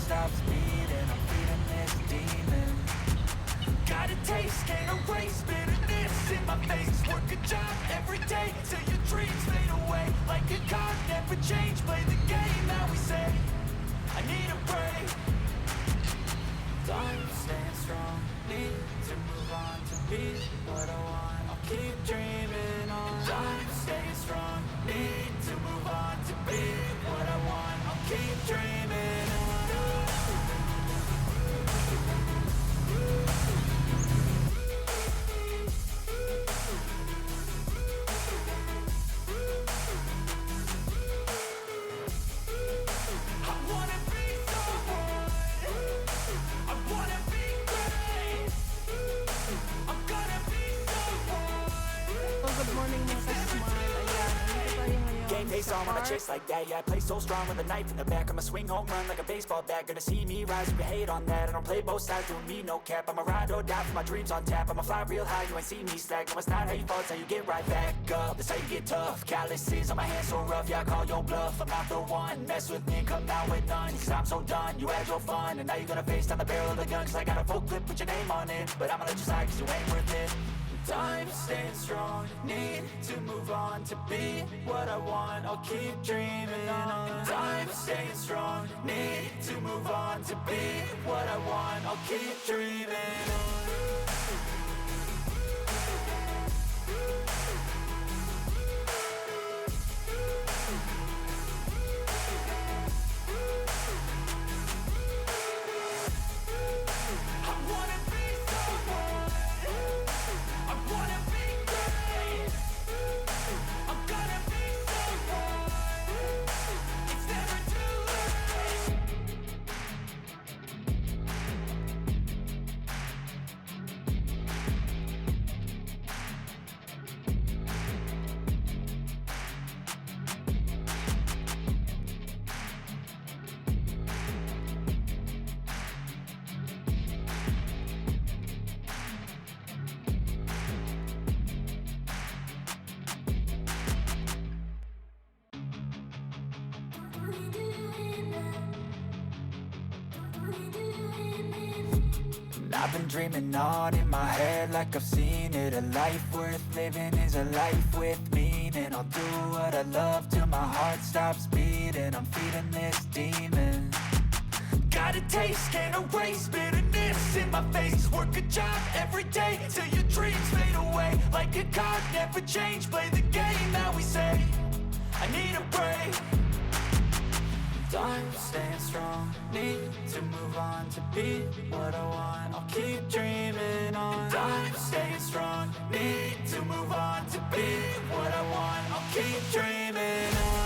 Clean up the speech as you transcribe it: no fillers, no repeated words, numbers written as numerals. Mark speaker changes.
Speaker 1: stops beating, I'm feeding this demon. Got a taste, can't erase bitterness in my face. Work a job every day till your dreams fade away. Like a card, never change, play the game that we say. I need a break. Time staying strong, need to move on to be what I want. I'll keep dreaming on. Time staying strong, need to move on to be what I want. I'll keep dreaming on.
Speaker 2: Good morning mga ka-smile. Ayan, nandito tayo ngayon
Speaker 1: Game face
Speaker 2: sa
Speaker 1: on when I
Speaker 2: park.
Speaker 1: chase like that. Yeah, I play so strong with a knife in the back. I'ma swing home run like a baseball bat. Gonna see me rise, you can hate on that. I don't play both sides, doing me no cap. I'ma ride or die for my dreams on tap. I'ma fly real high, you ain't see me slack. No, it's not how you fall, it's how you get right back up. That's how you get tough. Calluses on my hands so rough, yeah, I call your bluff. I'm not the one, mess with me and come out with none. Cause I'm so done, you had your fun. And now you're gonna face down the barrel of the gun. Cause I got a full clip, put your name on it. But I'ma let you slide cause you ain't worth it. Time staying strong, need to move on to be what I want. I'll keep dreaming on. Time staying strong, need to move on to be what I want. I'll keep dreaming on. I've been dreaming on in my head like I've seen it. A life worth living is a life with meaning. I'll do what I love till my heart stops beating. I'm feeding this demon. Got a taste, can't erase bitterness in my face. Work a job every day till your dreams fade away. Like a card, never change, play the game that we say. I need a break. Time staying strong, need to move on to be what I want. I'll keep dreaming on. Time staying strong, need to move on to be what I want. I'll keep dreaming on.